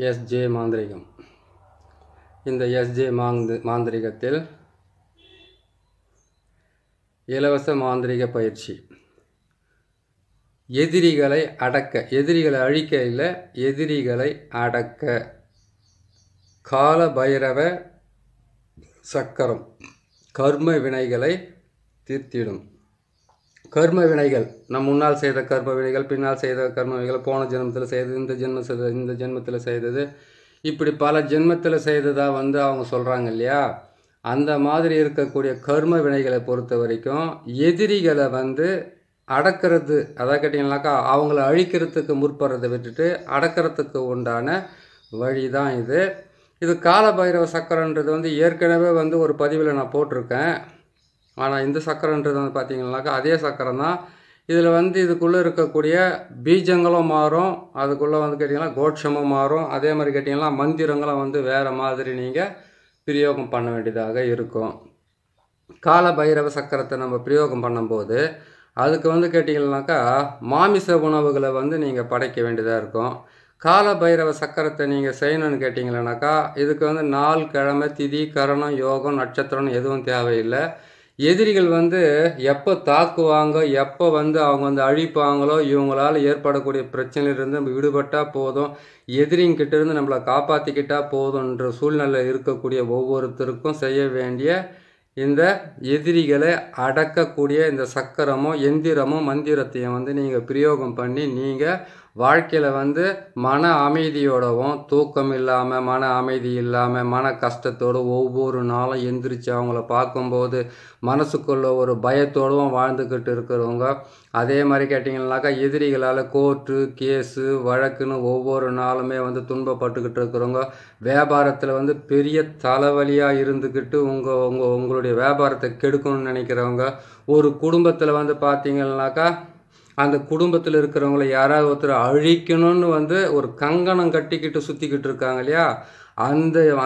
SJ மாந்திரிகம். இந்த SJ மாந்திரிகத்தில் இலவச மாந்திரிக பயிற்சி. எதிரிகளை அடக்க, எதிரிகளை அழிக்க இல்லை, எதிரிகளை அடக்க. கால பைரவ சக்கரம் கர்ம வினைகளை தீர்த்திடும். கர்ம வினைகள், நம் முன்னால் செய்த கர்ம வினைகள், பின்னால் செய்த கர்ம வினைகள், போன ஜென்மத்தில் செய்தது, இந்த ஜென்மத்தில் செய்தது, இப்படி பல ஜென்மத்தில் செய்ததாக அவங்க சொல்கிறாங்க இல்லையா. அந்த மாதிரி இருக்கக்கூடிய கர்ம வினைகளை பொறுத்த வரைக்கும் எதிரிகளை அடக்கிறது, அதான் கேட்டிங்கனாக்கா அவங்கள அழிக்கிறதுக்கு முற்படுறதை விட்டுட்டு அடக்கிறதுக்கு உண்டான வழி தான் இது. இது கால பைரவ சக்கரன்றது ஏற்கனவே ஒரு பதிவில் நான் போட்டிருக்கேன். ஆனால் இந்த சக்கரன்றது பார்த்தீங்கன்னாக்கா அதே சக்கரம் தான். இதில் இதுக்குள்ளே இருக்கக்கூடிய பீஜங்களும் மாறும், அதுக்குள்ளே கேட்டிங்கன்னா கோட்சமும் மாறும். அதே மாதிரி கேட்டிங்கன்னா மந்திரங்களும் வேறு மாதிரி நீங்கள் பிரயோகம் பண்ண வேண்டியதாக இருக்கும். கால பைரவ சக்கரத்தை நம்ம பிரயோகம் பண்ணும்போது அதுக்கு கேட்டிங்கன்னாக்கா மாமிச உணவுகளை நீங்கள் படைக்க வேண்டியதாக இருக்கும். கால பைரவ சக்கரத்தை நீங்கள் செய்யணும்னு கேட்டிங்கன்னாக்கா இதுக்கு நாள், கிழமை, திதி, கரணம், யோகம், நட்சத்திரம்னு எதுவும் தேவையில்லை. எதிரிகள் எப்போ தாக்குவாங்க, எப்போ அவங்க அழிப்பாங்களோ, இவங்களால் ஏற்படக்கூடிய பிரச்சனையிலிருந்து நம்ம விடுபட்டால் போதும், எதிரிங்கிட்ட இருந்து நம்மளை காப்பாற்றிக்கிட்டால் போதுன்ற சூழ்நிலை இருக்கக்கூடிய ஒவ்வொருத்தருக்கும் செய்ய வேண்டிய இந்த எதிரிகளை அடக்கக்கூடிய இந்த சக்கரமோ எந்திரமோ மந்திரத்தையும் நீங்கள் பிரயோகம் பண்ணி நீங்கள் வாழ்க்கையில் மன அமைதியோடவும், தூக்கம் இல்லாமல், மன அமைதி இல்லாமல், மன கஷ்டத்தோடு ஒவ்வொரு நாளும் எந்திரிச்சு அவங்கள பார்க்கும்போது மனசுக்குள்ள ஒரு பயத்தோடவும் வாழ்ந்துக்கிட்டு இருக்கிறவங்க. அதே மாதிரி கேட்டிங்கன்னாக்கா எதிரிகளால் கோர்ட்டு, கேஸு, வழக்குன்னு ஒவ்வொரு நாளுமே துன்பப்பட்டுக்கிட்டு இருக்கிறவங்க, வியாபாரத்தில் பெரிய தலைவலியாக இருந்துக்கிட்டு உங்களுடைய வியாபாரத்தை கெடுக்கணும்னு நினைக்கிறவங்க, ஒரு குடும்பத்தில் பார்த்தீங்கன்னாக்கா அந்த குடும்பத்தில் இருக்கிறவங்கள யாராவது ஒருத்தர் அழிக்கணும்னு ஒரு கங்கணம் கட்டிக்கிட்டு சுற்றிக்கிட்டு இருக்காங்க இல்லையா.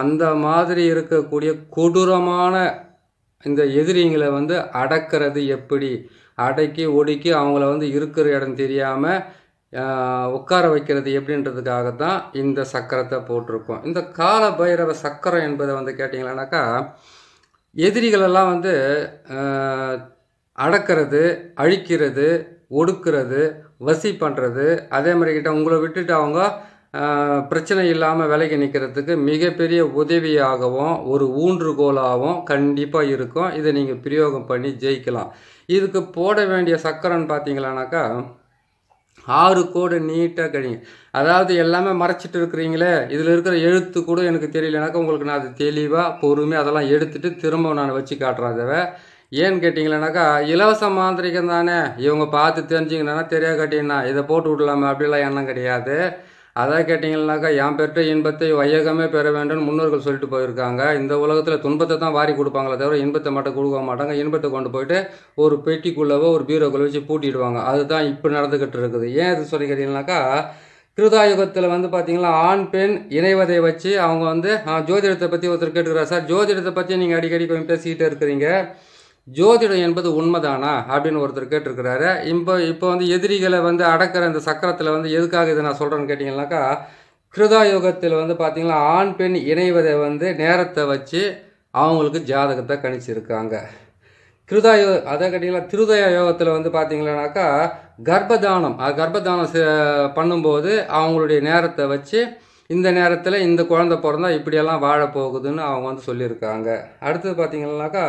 அந்த மாதிரி இருக்கக்கூடிய கொடூரமான இந்த எதிரிங்களை அடக்கிறது எப்படி, அடக்கி ஒடுக்கி அவங்கள இருக்கிற இடம் தெரியாமல் உட்கார வைக்கிறது எப்படின்றதுக்காகத்தான் இந்த சக்கரத்தை போட்டிருக்கோம். இந்த கால பைரவ சக்கரம் என்பதை கேட்டிங்களானாக்கா எதிரிகளெல்லாம் அடக்கிறது, அழிக்கிறது, ஒடுக்கிறது, வசி பண்ணுறது, அதே மாதிரி கிட்ட உங்களை விட்டுட்டு அவங்க பிரச்சனை இல்லாமல் விலைக்கு நிற்கிறதுக்கு மிகப்பெரிய உதவியாகவும் ஒரு ஊன்றுகோலாகவும் கண்டிப்பாக இருக்கும். இதை நீங்கள் பிரயோகம் பண்ணி ஜெயிக்கலாம். இதுக்கு போட வேண்டிய சக்கரன்னு பார்த்தீங்களானாக்கா 6 கோடு நீட்டாக கழிங்க. அதாவது எல்லாமே மறைச்சிட்டு இருக்கிறீங்களே, இதில் இருக்கிற எழுத்து கூட எனக்கு தெரியலனாக்கா உங்களுக்கு நான் அது தெளிவாக பொறுமையாக அதெல்லாம் எடுத்துகிட்டு திரும்ப நான் வச்சு காட்டுறேன். அதை ஏன்னு கேட்டிங்களேனாக்கா இலவச மாந்திரிகம் தானே, இவங்க பார்த்து தெரிஞ்சிங்கன்னா தெரியாது காட்டிங்கன்னா இதை போட்டு விடலாமா அப்படிலாம் எண்ணம் கிடையாது. அதான் கேட்டிங்கன்னாக்கா என் பெற்ற இன்பத்தை வையகமே பெற வேண்டும்னு முன்னோர்கள் சொல்லிட்டு போயிருக்காங்க. இந்த உலகத்தில் துன்பத்தை தான் வாரி கொடுப்பாங்களே தவிர இன்பத்தை மட்டும் கொடுக்க மாட்டாங்க. இன்பத்தை கொண்டு போயிட்டு ஒரு பெட்டிக்குள்ளவோ ஒரு பீரோக்குள்ளே வச்சு பூட்டிடுவாங்க. அதுதான் இப்போ நடந்துக்கிட்டு இருக்குது. ஏன் இது சொல்லி கேட்டிங்கன்னாக்கா கிருதாயுகத்தில் பார்த்தீங்கன்னா ஆண் பெண் இணைவதை வச்சு அவங்க ஜோதிடத்தை பற்றி ஒருத்தர் கேட்டுக்கிறார். சார், ஜோதிடத்தை பற்றி நீங்கள் அடிக்கடி கொஞ்சம் பேசிக்கிட்டே இருக்கிறீங்க, ஜோதிடம் என்பது உண்மைதானா அப்படின்னு ஒருத்தர் கேட்டிருக்கிறாரு. இப்போ எதிரிகளை அடக்கிற இந்த சக்கரத்தில் எதுக்காக இதை நான் சொல்கிறேன்னு கேட்டிங்கன்னாக்கா கிருதாயுகத்தில் பார்த்தீங்கன்னா ஆண் பெண் இணைவதை நேரத்தை வச்சு அவங்களுக்கு ஜாதகத்தை கணிச்சிருக்காங்க. அதை கேட்டிங்கன்னா திருதய யோகத்தில் பார்த்தீங்கன்னாக்கா கர்ப்பதானம் பண்ணும்போது அவங்களுடைய நேரத்தை வச்சு இந்த நேரத்தில் இந்த குழந்தை பிறந்தா இப்படியெல்லாம் வாழப்போகுதுன்னு அவங்க சொல்லியிருக்காங்க. அடுத்தது பார்த்தீங்கன்னாக்கா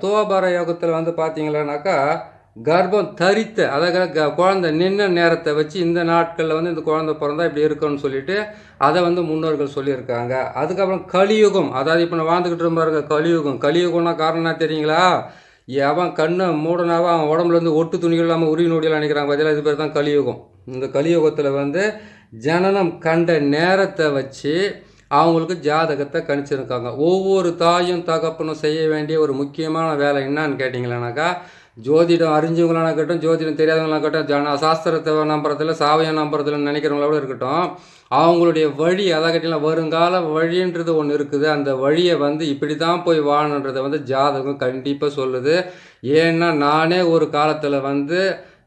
துவாபர யோகத்தில் பார்த்தீங்கன்னாக்கா கர்ப்பம் தரித்த, அதாவது குழந்தை நின்ன நேரத்தை வச்சு இந்த நாட்களில் இந்த குழந்தை பிறந்தா இப்படி இருக்குன்னு சொல்லிட்டு அதை முன்னோர்கள் சொல்லியிருக்காங்க. அதுக்கப்புறம் கலியுகம், அதாவது இப்போ நான் வாழ்ந்துக்கிட்டு இருப்பாருங்க கலியுகம்னா காரணம்னா தெரியுங்களா, அவன் கண்ணை மூடனாவா அவன் உடம்புலேருந்து ஒட்டு துணிகள் இல்லாமல் உருவி நொடியெல்லாம் நினைக்கிறாங்க பார்த்தீங்களா, இது பேர் தான் கலியுகம். இந்த கலியுகத்தில் ஜனனம் கண்ட நேரத்தை வச்சு அவங்களுக்கு ஜாதகத்தை கணிச்சிருக்காங்க. ஒவ்வொரு தாயும் தகப்பனும் செய்ய வேண்டிய ஒரு முக்கியமான வேலை என்னன்னு கேட்டிங்களேனாக்கா ஜோதிடம் அறிஞ்சவங்களான இருக்கட்டும், ஜோதிடம் தெரியாதவங்களாக இருக்கட்டும், சாஸ்திரத்தை நம்புறதில்ல, சாவையம் நம்புறதில்ல நினைக்கிறவங்களோட இருக்கட்டும், அவங்களுடைய வழி, அதை கேட்டிங்கன்னா வருங்கால வழின்றது ஒன்று இருக்குது. அந்த வழியை இப்படி தான் போய் வாழணுன்றதை ஜாதகம் கண்டிப்பாக சொல்லுது. ஏன்னா நானே ஒரு காலத்தில்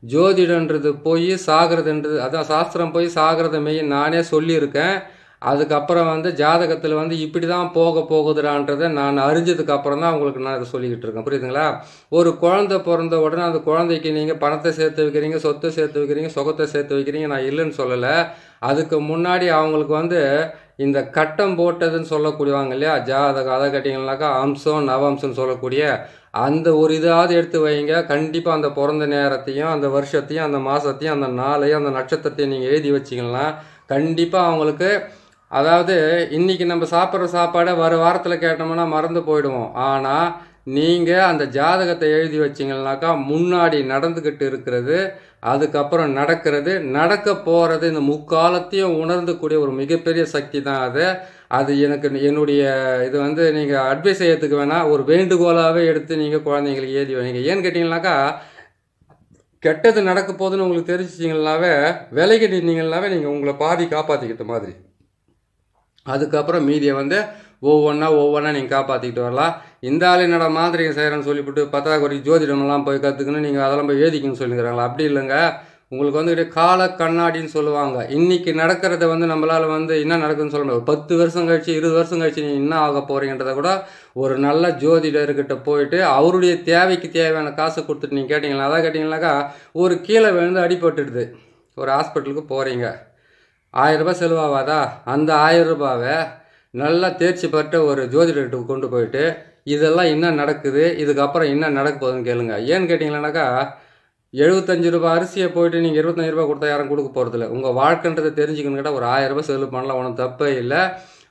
ஜோதிடன்றது போய் சாகிறதுன்றது, அதான் சாஸ்திரம் போய் சாகிறத மெய் நானே சொல்லியிருக்கேன். அதுக்கப்புறம் வந்து ஜாதகத்தில் வந்து இப்படி தான் போக போகுதுடான்றதை நான் அறிஞ்சதுக்கு அப்புறம் தான் உங்களுக்கு நான் இதை சொல்லிக்கிட்டு இருக்கேன். புரியுதுங்களா? ஒரு குழந்தை பிறந்த உடனே அந்த குழந்தைக்கு நீங்கள் பணத்தை சேர்த்து வைக்கிறீங்க, சொத்தை சேர்த்து வைக்கிறீங்க, சுகத்தை சேர்த்து வைக்கிறீங்க, நான் இல்லைன்னு சொல்லலை. அதுக்கு முன்னாடி அவங்களுக்கு வந்து இந்த கட்டம் போட்டதுன்னு சொல்லக்கூடியவாங்க இல்லையா, ஜாதகம், அதை கட்டிங்கனாக்கா அம்சம் நவம்சம்னு சொல்லக்கூடிய அந்த ஒரு இதாவது எடுத்து வைங்க. கண்டிப்பாக அந்த பிறந்த நேரத்தையும் அந்த வருஷத்தையும் அந்த மாதத்தையும் அந்த நாளையும் அந்த நட்சத்திரத்தையும் நீங்கள் எழுதி வச்சிங்கன்னா கண்டிப்பாக அவங்களுக்கு, அதாவது இன்றைக்கி நம்ம சாப்பிட்ற சாப்பாடை வர வாரத்தில் கேட்டோம்னா மறந்து போயிடுவோம். ஆனால் நீங்கள் அந்த ஜாதகத்தை எழுதி வச்சிங்கனாக்கா முன்னாடி நடந்துக்கிட்டு இருக்கிறது, அதுக்கப்புறம் நடக்கிறது, நடக்க போகிறது, இந்த முக்காலத்தையும் உணர்ந்துக்கூடிய ஒரு மிகப்பெரிய சக்தி தான் அது. அது எனக்கு என்னுடைய இது வந்து நீங்கள் அட்வைஸ் செய்யறதுக்கு வேணால் ஒரு வேண்டுகோளாகவே எடுத்து நீங்கள் குழந்தைங்களுக்கு ஏதி வைங்க. ஏன்னு கேட்டிங்கனாக்கா கெட்டது நடக்க போகுதுன்னு உங்களுக்கு தெரிஞ்சிச்சிங்கனாவே விலைக்கு நின்னீங்கனாவே நீங்கள் உங்களை பாதி காப்பாற்றிக்கிட்ட மாதிரி. அதுக்கப்புறம் மீதியை வந்து ஒவ்வொன்றா நீங்கள் காப்பாற்றிக்கிட்டு வரலாம். இந்த ஆள் என்னடா மாந்திரிகம் செய்கிறேன்னு சொல்லிவிட்டு 10ஆம் குறைக்கு ஜோதிடமெல்லாம் போய் கற்றுக்கணும், நீங்கள் அதெல்லாம் போய் எழுதிக்கணும்னு சொல்லிக்கிறாங்களா? அப்படி இல்லைங்க. உங்களுக்கு வந்து கால கண்ணாடின்னு சொல்லுவாங்க. இன்றைக்கி நடக்கிறத வந்து நம்மளால் வந்து என்ன நடக்குதுன்னு சொல்ல முடியாது. 10 வருஷம் கழிச்சு 20 வருஷம் கழிச்சு நீங்கள் என்ன ஆக போகிறீங்கன்றதை கூட ஒரு நல்ல ஜோதிடர்கிட்ட போயிட்டு அவருடைய தேவைக்கு தேவையான காசை கொடுத்துட்டு நீங்கள் கேட்டிங்களா, அதான் கேட்டிங்கனாக்கா ஒரு கீழே விழுந்து அடிபட்டுடுது, ஒரு ஹாஸ்பிட்டலுக்கு போகிறீங்க, 1000 ரூபாய் செலவாகாதா? அந்த 1000 ரூபாவை நல்லா தேர்ச்சி பெற்ற ஒரு ஜோதிடர்கிட்ட கொண்டு போயிட்டு இதெல்லாம் என்ன நடக்குது, இதுக்கப்புறம் என்ன நடக்க போகுதுன்னு கேளுங்க. ஏன்னு கேட்டிங்களானாக்கா 75 ரூபாய் அரிசியை போயிட்டு நீங்கள் 25 ரூபாய் கொடுத்தா யாரும் கொடுக்க போகிறதில்ல. உங்கள் வாழ்க்கைன்றதை தெரிஞ்சுக்கணும் கேட்டால் ஒரு 1000 ரூபாய் செலவு பண்ணலாம், ஒன்றும் தப்பே இல்லை.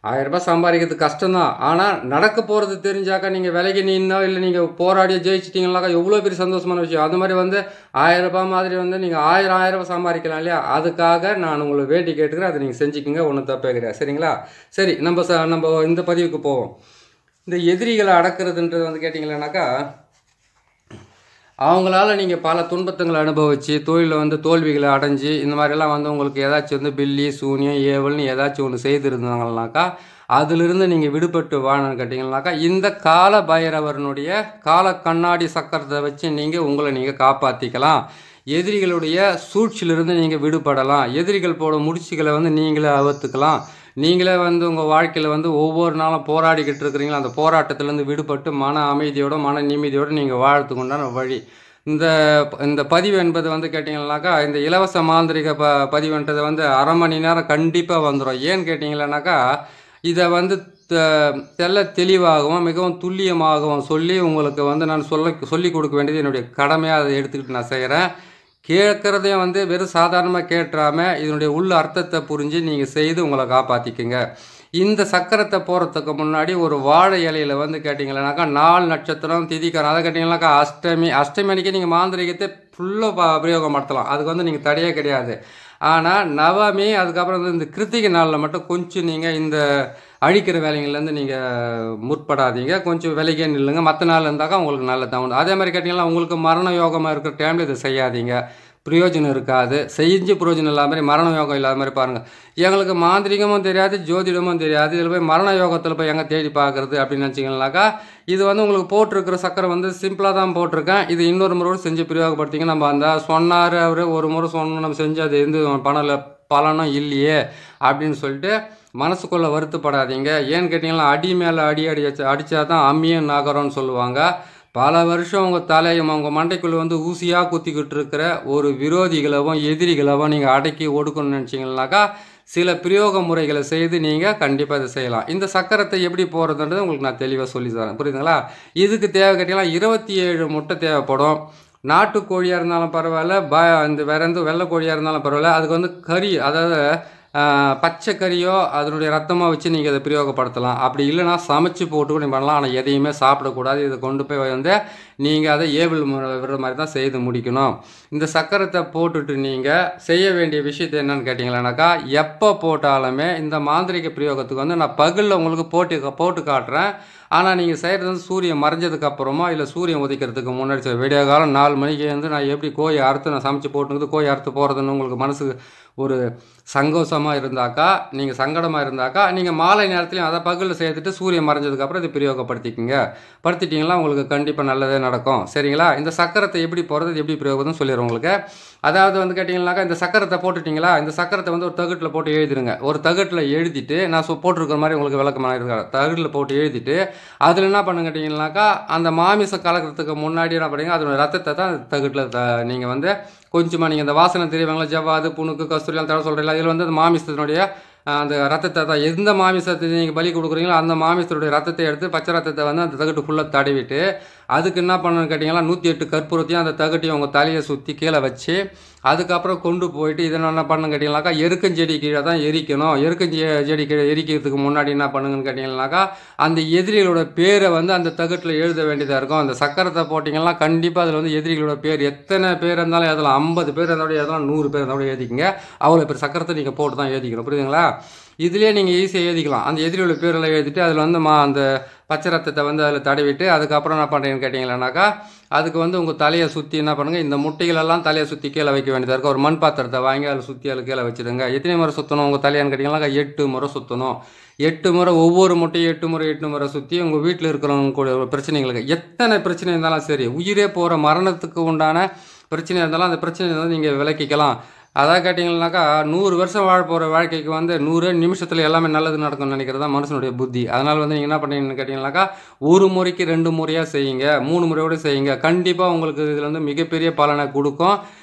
1000 ரூபாய் சம்பாதிக்கிறது கஷ்டம்தான். ஆனால் நடக்க போகிறது தெரிஞ்சாக்கா நீங்கள் விலைக்கு நின்னோ இல்லை நீங்கள் போராடியோ ஜெயிச்சிட்டிங்கனாக்கா எவ்வளோ பெரிய சந்தோஷமான விஷயம். அது மாதிரி வந்து 1000 ரூபாய் மாதிரி வந்து நீங்கள் 1000 ரூபாய் சம்பாதிக்கலாம் இல்லையா? அதுக்காக நான் உங்களை வேண்டி கேட்டுக்கிறேன், அதை நீங்கள் செஞ்சுக்கிங்க, ஒன்றும் தப்பே கிடையாது. சரிங்களா? சரி, நம்ம இந்த பதிவுக்கு போவோம். இந்த எதிரிகளை அடக்கிறதுன்றது வந்து கேட்டிங்களானாக்கா அவங்களால நீங்கள் பல துன்பத்துங்களை அனுபவித்து தொழிலில் வந்து தோல்விகளை அடைஞ்சி இந்த மாதிரிலாம் வந்து உங்களுக்கு ஏதாச்சும் வந்து பில்லி சூனியம் ஏவல்னு ஏதாச்சும் ஒன்று செய்திருந்தாங்கனாக்கா அதிலிருந்து நீங்கள் விடுபட்டு வாழணும்னு கேட்டிங்கனாக்கா இந்த கால பைரவரனுடைய கால கண்ணாடி சக்கரத்தை வச்சு நீங்கள் உங்களை நீங்கள் காப்பாற்றிக்கலாம். எதிரிகளுடைய சூழ்ச்சியிலிருந்து நீங்கள் விடுபடலாம். எதிரிகள் போட முடிச்சுகளை வந்து நீங்களே அவுத்துக்கலாம். நீங்களே வந்து உங்கள் வாழ்க்கையில் வந்து ஒவ்வொரு நாளும் போராடிக்கிட்டு இருக்கிறீங்களா, அந்த போராட்டத்திலேருந்து விடுபட்டு மன அமைதியோட மன நிம்மதியோடு நீங்கள் வாழறதுக்கு உண்டான வழி. இந்த பதிவு என்பது வந்து கேட்டிங்கன்னாக்கா இந்த இலவச மாந்திரிக பதிவுன்றது வந்து அரை மணி நேரம் கண்டிப்பாக வந்துடும். ஏன்னு கேட்டிங்களானாக்கா இதை வந்து தெளிவாகவும் மிகவும் துல்லியமாகவும் சொல்லி உங்களுக்கு வந்து நான் சொல்லி கொடுக்க வேண்டியது என்னுடைய கடமையாக அதை எடுத்துக்கிட்டு நான் செய்கிறேன். கேட்குறதையும் வந்து வெறும் சாதாரணமாக கேட்டுறாமல் இதனுடைய உள்ள அர்த்தத்தை புரிஞ்சு நீங்கள் செய்து உங்களை காப்பாற்றிக்குங்க. இந்த சக்கரத்தை போகிறதுக்கு முன்னாடி ஒரு வாழை இலையில் வந்து கேட்டிங்கன்னாக்கா 4 நட்சத்திரம் திதிக்காரம், அதை கேட்டிங்கன்னாக்கா அஷ்டமி அன்றைக்கி நீங்கள் மாந்திரிகத்தை ஃபுல்லாக பிரயோகப்படுத்தலாம். அதுக்கு வந்து நீங்கள் தடையே கிடையாது. ஆனால் நவமி அதுக்கப்புறம் வந்து இந்த கிருத்திகை நாளில் மட்டும் கொஞ்சம் நீங்கள் இந்த அழிக்கிற வேலைங்கள்லேருந்து நீங்கள் முற்படாதீங்க, கொஞ்சம் விலைக்கே நில்லுங்க. மற்ற நாள் இருந்தாக்கா உங்களுக்கு நல்ல தகுந்த. அதே மாதிரி கேட்டிங்கன்னா உங்களுக்கு மரண யோகமாக இருக்கிற டைமில் இதை செய்யாதீங்க, பிரயோஜனம் இருக்காது. செஞ்சு பிரயோஜனம் இல்லாத மாதிரி மரண யோகம் இல்லாத மாதிரி பாருங்கள். எங்களுக்கு மாந்திரிகமும் தெரியாது ஜோதிடமும் தெரியாது, இதில் போய் மரண யோகத்தில் போய் எங்கே தேடி பார்க்குறது அப்படின்னு நினச்சிங்கனாக்கா இது வந்து உங்களுக்கு போட்டிருக்கிற சக்கரை வந்து சிம்பிளாக தான் போட்டிருக்கேன். இது இன்னொரு முறை செஞ்சு பிரயோகப்படுத்திங்க. நம்ம அந்த சொன்னார் அவர் ஒரு முறை சொன்னோம், நம்ம செஞ்சு அது எந்த பலனும் இல்லையே அப்படின்னு சொல்லிட்டு மனசுக்குள்ளே வருத்தப்படாதீங்க. ஏன்னு கேட்டிங்கன்னா அடி மேலே அடித்தா தான் அம்மியும் நகரம்னு சொல்லுவாங்க. பல வருஷம் உங்கள் தலையும் உங்கள் மண்டைக்குள்ளே வந்து ஊசியாக குத்திக்கிட்டு இருக்கிற ஒரு விரோதிகளவும் எதிரிகளவும் நீங்கள் அடக்கி ஒடுக்கணும்னு நினச்சிங்கனாக்கா சில பிரயோக முறைகளை செய்து நீங்கள் கண்டிப்பாக இதை செய்யலாம். இந்த சக்கரத்தை எப்படி போகிறதுன்றது உங்களுக்கு நான் தெளிவாக சொல்லி தரேன். புரியுதுங்களா? இதுக்கு தேவை கேட்டிங்கன்னா 27 முட்டை தேவைப்படும். நாட்டுக்கோழியாக இருந்தாலும் பரவாயில்ல, இந்த வேறு எந்த வெள்ளை கோழியாக இருந்தாலும் பரவாயில்ல. அதுக்கு வந்து கறி, அதாவது பச்சை கறியோ அதனுடைய ரத்தமாக வச்சு நீங்கள் அதை பிரயோகப்படுத்தலாம். அப்படி இல்லைனா சமைச்சு போட்டு கூட பண்ணலாம். ஆனால் எதையுமே சாப்பிடக்கூடாது. இதை கொண்டு போய் வந்து நீங்கள் அதை ஏபிள் விடுற மாதிரி தான் செய்து முடிக்கணும். இந்த சக்கரத்தை போட்டுட்டு நீங்கள் செய்ய வேண்டிய விஷயத்தை என்னென்னு கேட்டிங்களானாக்கா எப்போ போட்டாலுமே இந்த மாந்திரிக பிரயோகத்துக்கு வந்து நான் பகலில் உங்களுக்கு போட்டு காட்டுறேன். ஆனால் நீங்கள் செய்கிறது வந்து சூரியன் மறைஞ்சதுக்கப்புறமா இல்லை சூரியன் உதிக்கிறதுக்கு முன்னாடி விடிய காலம் 4 மணிக்கு வந்து நான் எப்படி கோழி அறுத்து நான் சமைச்சு போட்டுங்கிறது கோழி அறுத்து போகிறதுன்னு உங்களுக்கு மனசுக்கு ஒரு சந்தோஷமாக இருந்தாக்கா, நீங்கள் சங்கடமாக இருந்தாக்கா நீங்கள் மாலை நேரத்துலையும் அதை பகலில் சேர்த்துட்டு சூரியன் மறைஞ்சதுக்கப்புறம் இது பிரயோகப்படுத்திக்கிங்க. படுத்திட்டிங்கன்னா உங்களுக்கு கண்டிப்பாக நல்லதே நடக்கும். சரிங்களா? இந்த சக்கரத்தை எப்படி போடுறது, எப்படி பிரயோகம்னு சொல்லிடுறேன் உங்களுக்கு. அதாவது வந்து கேட்டிங்கன்னாக்கா, இந்த சக்கரத்தை போட்டுட்டிங்களா, இந்த சக்கரத்தை வந்து ஒரு தகட்டில் போட்டு எழுதிடுங்க. ஒரு தகட்டில் எழுதிட்டு, நான் போட்டிருக்கிற மாதிரி உங்களுக்கு விளக்கமாக இருக்கிற தகட்டில் போட்டு எழுதிட்டு, அதில் என்ன பண்ணுங்க கேட்டிங்கன்னாக்கா, அந்த மாமிசம் கலக்கிறதுக்கு முன்னாடி என்ன பண்ணுறீங்க, அதோட ரத்தத்தை தான் தகட்டில் நீங்கள் வந்து கொஞ்சமாக நீங்கள் இந்த வாசனை தெரியுவாங்களா, ஜவ்வாது, புணுக்கு, கஸ்தூரியெல்லாம் தர சொல்கிறீங்களா, இதில் வந்து அந்த மாமிசத்தினுடைய அந்த ரத்தத்தை தான் எந்த மாமிசத்தை நீங்கள் பலி கொடுக்குறீங்களோ அந்த மாமிசத்துடைய ரத்தத்தை எடுத்து பச்சை ரத்தத்தை வந்து அந்த தகட்டு ஃபுல்லாக தடவிட்டு, அதுக்கு என்ன பண்ணணும்னு கேட்டிங்கன்னா 108 கற்பூரத்தையும் அந்த தகட்டையும் உங்கள் தலையை சுற்றி கீழே வச்சு, அதுக்கப்புறம் கொண்டு போயிட்டு இதை என்ன பண்ணணும்னு கேட்டிங்கனாக்கா, எருக்கஞ்செடி கீழே தான் எரிக்கணும். எருக்கஞ்செடி கீழே எரிக்கிறதுக்கு முன்னாடி என்ன பண்ணுங்கன்னு கேட்டிங்கன்னாக்கா, அந்த எதிரிகளோட பேரை வந்து அந்த தகட்டில் எழுத வேண்டியதாக இருக்கும். அந்த சக்கரத்தை போட்டிங்கன்னா கண்டிப்பாக அதில் வந்து எதிரிகளோட பேர் எத்தனை பேர் இருந்தாலும் அதில் 50 பேர் இருந்தாலும் எதெல்லாம் 100 பேர் இருந்தாலும் எழுதிக்கிங்க. அவ்வளோ பேர் சக்கரத்தை நீங்கள் போட்டு தான் எழுதிக்கணும். புரியுதுங்களா? இதுலேயே நீங்கள் ஈஸியாக எழுதிக்கலாம். அந்த எதிரியோட பேரெல்லாம் எழுதிட்டு அதில் வந்து அந்த பச்சை ரத்தத்தை வந்து அதில் தடவிட்டு, அதுக்கப்புறம் என்ன பண்ணுறீங்கன்னு கேட்டிங்கன்னாக்கா, அதுக்கு வந்து உங்கள் தலையை சுற்றி என்ன பண்ணுங்கள், இந்த முட்டைகளெல்லாம் தலையை சுற்றி கீழே வைக்க வேண்டியதாக இருக்கும். ஒரு மண் பாத்திரத்தை வாங்கி அதில் சுற்றி அதில் கீழே வச்சுடுங்க. எத்தனை முறை சுற்றணும் உங்கள் தலையான்னு கேட்டிங்கன்னாக்கா, 8 முறை சுற்றணும். 8 முறை, ஒவ்வொரு முட்டையும் 8 முறை சுற்றி உங்கள் வீட்டில் இருக்கிறவங்க கூட பிரச்சனைகளுக்கு எத்தனை பிரச்சனை இருந்தாலும் சரி, உயிரே போகிற மரணத்துக்கு உண்டான பிரச்சனை இருந்தாலும் அந்த பிரச்சனையை வந்து நீங்கள் விலக்கிக்கலாம். அதான் கேட்டிங்கன்னாக்கா, 100 வருஷம் வாழ போகிற வாழ்க்கைக்கு வந்து 100 நிமிஷத்தில் எல்லாமே நல்லது நடக்கும்னு நினைக்கிறது தான் மனுஷனுடைய புத்தி. அதனால் வந்து நீங்கள் என்ன பண்ணுறீங்கன்னு கேட்டிங்கன்னாக்கா, ஒரு முறைக்கு 2 முறையாக செய்யுங்க, 3 முறையோடு செய்யுங்க. கண்டிப்பாக உங்களுக்கு இதில் வந்து மிகப்பெரிய பலனை கொடுக்கும்.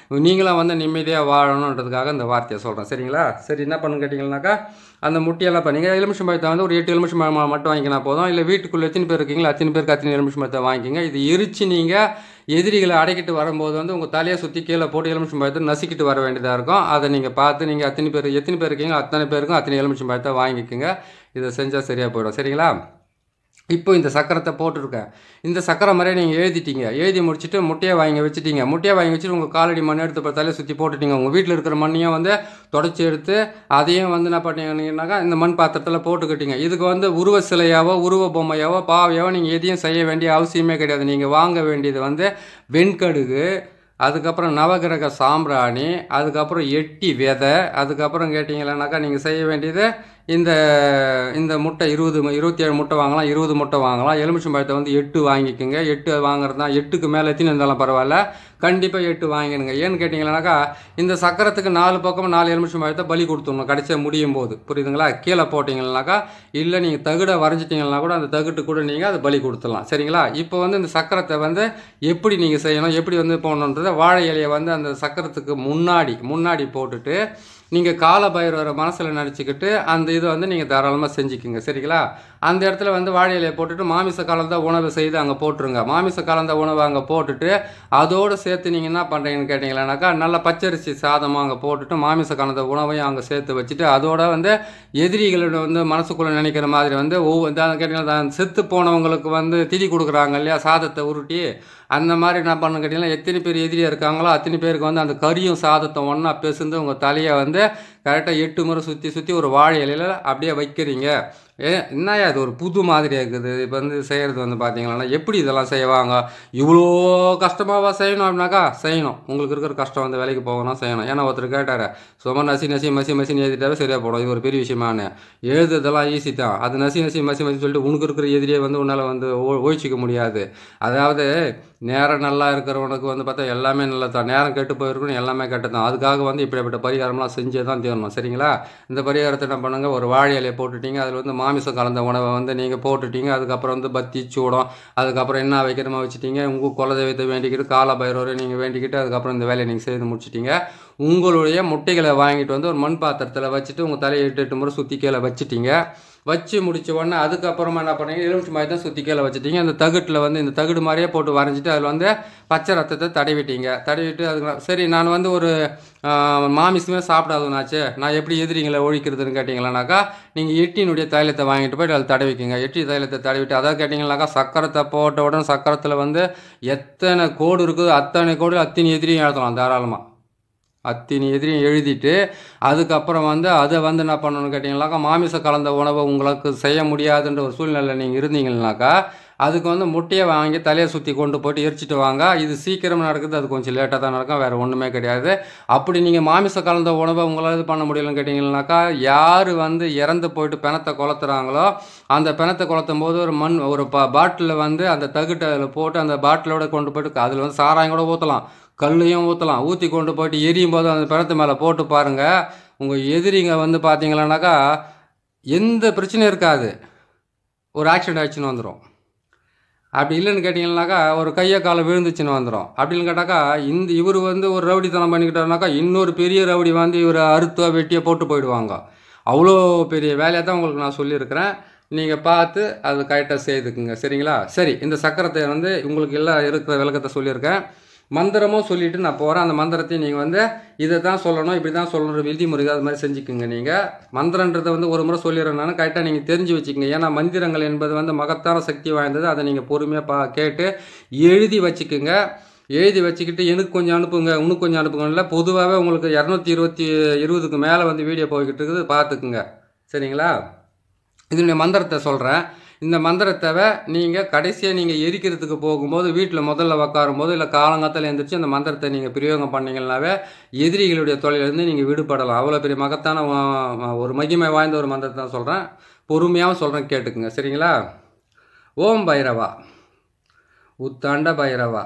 நீங்களும் வந்து நிம்மதியாக வாழணுன்றதுக்காக இந்த வார்த்தையை சொல்கிறேன். சரிங்களா? சரி, என்ன பண்ணுன்னு கேட்டிங்கன்னாக்கா, அந்த முட்டையெல்லாம் பண்ணிங்க. எலுமிச்சம் பழத்தை வந்து ஒரு 8 எலுமிச்சம் பழம் மட்டும் வாங்கிக்கினா போதும். இல்லை வீட்டுக்குள்ளே எத்தனை பேர் இருக்கீங்களோ அத்தனை பேருக்கு அத்தனை எலுமிச்சம் பழத்தை வாங்கிக்கிங்க. இது எரிச்சு நீங்கள் எதிரிகளை அடைக்கிட்டு வரும்போது வந்து உங்கள் தலையை சுற்றி கீழே போட்டு எலுமிச்சம் பழத்தை நசுக்கிட்டு வர வேண்டியதாக இருக்கும். அதை நீங்கள் பார்த்து நீங்கள் எத்தனை பேர் இருக்கீங்களோ அத்தனை பேருக்கும் அத்தனை எலுமிச்சம் பழத்தை வாங்கிக்கோங்க. இதை செஞ்சால் சரியாக போயிடும். சரிங்களா? இப்போ இந்த சக்கரத்தை போட்டிருக்கேன். இந்த சக்கரை மாதிரியே நீங்கள் எழுதிட்டீங்க. எழுதி முடிச்சுட்டு முட்டையை வாங்கி வச்சுட்டீங்க. முட்டையை வாங்கி வச்சுட்டு உங்கள் காலடி மண் எடுத்து தலையை சுற்றி போட்டுட்டீங்க. உங்கள் வீட்டில் இருக்கிற மண்ணையும் வந்து தொடச்சி எடுத்து அதையும் வந்து என்ன பண்ணீங்கன்னாக்கா இந்த மண் பாத்திரத்தில் போட்டுக்கிட்டீங்க. இதுக்கு வந்து உருவ சிலையாவோ உருவ பொம்மையாவோ பாவையாவோ நீங்கள் எதையும் செய்ய வேண்டிய அவசியமே கிடையாது. நீங்கள் வாங்க வேண்டியது வந்து வெண்கடுகு, அதுக்கப்புறம் நவகிரக சாம்பிராணி, அதுக்கப்புறம் எட்டி விதை, அதுக்கப்புறம் கேட்டிங்கன்னாக்கா நீங்கள் செய்ய வேண்டியது இந்த முட்டை 27 முட்டை வாங்கலாம், 20 முட்டை வாங்கலாம். எலுமிச்சம் பழத்தை வந்து 8 வாங்கிக்கோங்க. 8 வாங்குறது தான். 8க்கு மேலே எத்தனை இருந்தாலும் பரவாயில்ல, கண்டிப்பாக 8 வாங்கிடுங்க. ஏன்னு கேட்டிங்கன்னாக்கா, இந்த சக்கரத்துக்கு 4 பக்கம் 4 எலுமிச்சம் பழத்தை பலி கொடுத்துடணும் கடைசியாக முடியும் போது. புரியுதுங்களா? கீழே போட்டிங்கன்னாக்கா, இல்லை நீங்கள் தகுடை வரைஞ்சிட்டிங்கன்னா கூட அந்த தகுட்டு கூட நீங்கள் அதை பலி கொடுத்துடலாம். சரிங்களா? இப்போ வந்து இந்த சக்கரத்தை வந்து எப்படி நீங்கள் செய்யணும், எப்படி வந்து போகணுன்றதை வாழை இலையை வந்து அந்த சக்கரத்துக்கு முன்னாடி போட்டுட்டு நீங்கள் கால பைரவரை மனசில் நினச்சிக்கிட்டு அந்த இதை வந்து நீங்கள் தாராளமாக செஞ்சுக்குங்க. சரிங்களா? அந்த இடத்துல வந்து வாழை இலையை போட்டுட்டு மாமிச கலந்த உணவு செய்து அங்கே போட்டுருங்க. மாமிச கலந்த உணவை அங்கே போட்டுட்டு அதோடு சேர்த்து நீங்கள் என்ன பண்ணுறீங்கன்னு கேட்டிங்கன்னாக்கா, நல்ல பச்சரிசி சாதமாக அங்கே போட்டுட்டு மாமிச கலந்த உணவையும் அங்கே சேர்த்து வச்சுட்டு அதோட வந்து எதிரிகளோட வந்து மனசுக்குள்ளே நினைக்கிற மாதிரி வந்து கேட்டிங்கன்னா செத்து போனவங்களுக்கு வந்து திதி கொடுக்குறாங்க இல்லையா, சாதத்தை உருட்டி, அந்த மாதிரி என்ன பண்ணு கேட்டிங்கன்னா, எத்தனை பேர் எதிரியாக இருக்காங்களோ அத்தனை பேருக்கு வந்து அந்த கறியும் சாதத்தை ஒன்றா பேசுந்து உங்கள் தலையை வந்து கரெக்டாக 8 முறை சுற்றி ஒரு வாழை இலையில் அப்படியே வைக்கிறீங்க. என்னையா இது ஒரு புது மாதிரியாக இருக்குது. இப்போ வந்து செய்கிறது வந்து பார்த்தீங்கன்னா, எப்படி இதெல்லாம் செய்வாங்க, இவ்வளோ கஷ்டமாகவா செய்யணும் அப்படின்னாக்கா செய்யணும். உங்களுக்கு இருக்கிற கஷ்டம் வந்து வேலைக்கு போகணும், செய்யணும். ஏன்னா ஒருத்தர் கேட்டார், சும்மா மசின்னு எழுதிட்டாவே சரியாக போடும், இது ஒரு பெரிய விஷயமானு. எழுதுறதெல்லாம் ஈஸி தான். அது மசி சொல்லிட்டு உனக்கு இருக்கிற எதிரியை வந்து உன்னால் வந்து ஒழிச்சிக்க முடியாது. அதாவது நேரம் நல்லா இருக்கிறவனுக்கு வந்து பார்த்தா எல்லாமே நல்லா தான், நேரம் கெட்டு போயிருக்கணும் எல்லாமே கெட்டு தான். அதுக்காக வந்து இப்படிப்பட்ட பரிகாரம்லாம் செஞ்சே தான் தீரணும். சரிங்களா? இந்த பரிகாரத்தை என்ன பண்ணுங்க, ஒரு வாழை இலையை போட்டுட்டீங்க, அதில் வந்து மாமிசம் கலந்த உணவை வந்து நீங்கள் போட்டுட்டீங்க. அதுக்கப்புறம் வந்து பத்தி சூடம், அதுக்கப்புறம் என்ன வைக்கிறமா வச்சுட்டீங்க. உங்கள் குலதெய்வத்தை வேண்டிக்கிட்டு கால பைரவரை நீங்கள் வேண்டிக்கிட்டு அதுக்கப்புறம் இந்த வேலையை நீங்கள் செய்து முடிச்சிட்டீங்க. உங்களுடைய முட்டைகளை வாங்கிட்டு வந்து ஒரு மண் பாத்திரத்தில் வச்சுட்டு உங்கள் தலையை 8 முறை சுற்றி கீழே வச்சுட்டீங்க. வச்சு முடிச்ச உடனே அதுக்கப்புறமா என்ன பண்ணீங்க, எலுமிச்சை மாதிரி தான் சுற்றி கீழே வச்சுட்டீங்க. அந்த தகுட்டில் வந்து இந்த தகுடு மாதிரியே போட்டு வரைஞ்சிட்டு அதில் வந்து பச்சை ரத்தத்தை தடவிட்டு அதுக்கு சரி நான் வந்து ஒரு மாமிசமே சாப்பிடாதுனாச்சு, நான் எப்படி எதிரிங்களை ஒழிக்கிறதுன்னு கேட்டிங்களானாக்கா, நீங்கள் எட்டினுடைய தைலத்தை வாங்கிட்டு போய்ட்டு அதில் தடவிக்கிங்க. எட்டி தைலத்தை தடவிட்டு அதாவது கேட்டிங்கனாக்கா, சக்கரத்தை போட்ட உடனே சக்கரத்தில் வந்து எத்தனை கோடு இருக்குது அத்தனை கோடு அத்தனை எதிரியும் எழுதலாம் தாராளமாக. அத்தனை எதிரியும் எழுதிட்டு அதுக்கப்புறம் வந்து அதை வந்து என்ன பண்ணணும்னு கேட்டிங்கனாக்கா, மாமிசம் கலந்த உணவை உங்களுக்கு செய்ய முடியாதுன்ற ஒரு சூழ்நிலை நீங்கள் இருந்தீங்கன்னாக்கா, அதுக்கு வந்து முட்டையை வாங்கி தலையை சுற்றி கொண்டு போய்ட்டு எரிச்சிட்டு வாங்க. இது சீக்கிரம் நடக்குது, அது கொஞ்சம் லேட்டாக தான் நடக்கும், வேறு ஒன்றுமே கிடையாது. அப்படி நீங்கள் மாமிசம் கலந்த உணவை உங்களால் இது பண்ண முடியலன்னு கேட்டிங்கன்னாக்கா, யார் வந்து இறந்து போயிட்டு பிணத்தை கொளுத்துறாங்களோ அந்த பிணத்தை கொளுத்தும் போது ஒரு பாட்டிலில் வந்து அந்த தகுட்டை அதில் போட்டு அந்த பாட்டிலோட கொண்டு போய்ட்டு அதில் வந்து சாராயம் கூட ஊற்றலாம், கல்லையும் ஊற்றலாம், ஊற்றி கொண்டு போய்ட்டு எரியும் போது அந்த பிணத்து மேலே போட்டு பாருங்கள். உங்கள் எதிரிங்க வந்து பார்த்தீங்களானாக்கா எந்த பிரச்சனையும் இருக்காது, ஒரு ஆக்சிடென்ட் ஆகிடுச்சின்னு வந்துடும். அப்படி இல்லைன்னு கேட்டிங்கன்னாக்கா ஒரு கையை காலை விழுந்துச்சுன்னு வந்துடும். அப்படின்னு கேட்டாக்கா இவர் வந்து ஒரு ரவுடித்தனம் பண்ணிக்கிட்டாருனாக்கா இன்னொரு பெரிய ரவுடி வந்து இவர் அறுத்தோ வெட்டியோ போட்டு போயிடுவாங்க. அவ்வளோ பெரிய வேலையை தான் உங்களுக்கு நான் சொல்லியிருக்கிறேன். நீங்கள் பார்த்து அது கரெக்டாக செய்துக்குங்க, சரிங்களா? சரி, இந்த சக்கரத்தை வந்து உங்களுக்கு எல்லாம் இருக்கிற விளக்கத்தை சொல்லியிருக்கேன். மந்திரமும் சொல்லிவிட்டு நான் போகிறேன். அந்த மந்திரத்தையும் நீங்கள் வந்து இதை தான் சொல்லணும், இப்படி தான் சொல்லணும், விதிமுறைகள் அது மாதிரி செஞ்சுக்குங்க. நீங்கள் மந்திரன்றதை வந்து ஒரு முறை சொல்லிடுறேன் நான், கரெக்டாக நீங்கள் தெரிஞ்சு வச்சுக்கோங்க. ஏன்னா மந்திரங்கள் என்பது வந்து மகத்தான சக்தி வாய்ந்தது. அதை நீங்கள் பொறுமையாக கேட்டு எழுதி வச்சுக்குங்க. எழுதி வச்சுக்கிட்டு எனக்கு கொஞ்சம் அனுப்புங்க, இன்னும் கொஞ்சம் அனுப்புங்க. இல்லை, பொதுவாகவே உங்களுக்கு 220க்கு மேலே வந்து வீடியோ போய்கிட்டு இருக்குது, பார்த்துக்குங்க, சரிங்களா? இதனுடைய மந்திரத்தை சொல்கிறேன். இந்த மந்திரத்தை நீங்கள் கடைசியாக நீங்கள் எரிக்கிறதுக்கு போகும்போது வீட்டில் முதல்ல உட்காரும் போது இல்லை காலங்காலத்தில் எழுந்திரிச்சு அந்த மந்திரத்தை நீங்கள் பிரயோகம் பண்ணிங்கன்னாவே எதிரிகளுடைய தொழிலிருந்து நீங்கள் விடுபடலாம். அவ்வளோ பெரிய மகத்தான ஒரு மகிமை வாய்ந்த ஒரு மந்திரத்தை தான் சொல்கிறேன். பொறுமையாகவும் சொல்கிறேன், கேட்டுக்குங்க, சரிங்களா? ஓம் பைரவா, உத்தாண்ட பைரவா,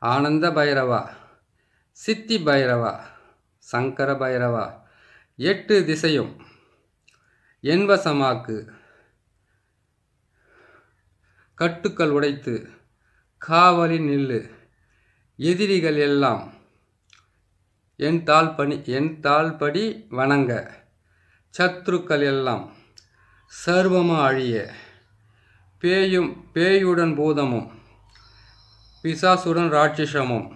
ஆனந்த பைரவா, சித்தி பைரவா, சங்கர பைரவா, 8 திசையும் என்வசமாக்கு, கட்டுக்கள் உடைத்து காவலில் நில்லு, எதிரிகள் எல்லாம் என் தாள்படி வணங்க, சத்ருக்கள் எல்லாம் சர்வமாக அழிய, பேயுடன் பூதமும் பிசாசுடன் ராட்சசமும்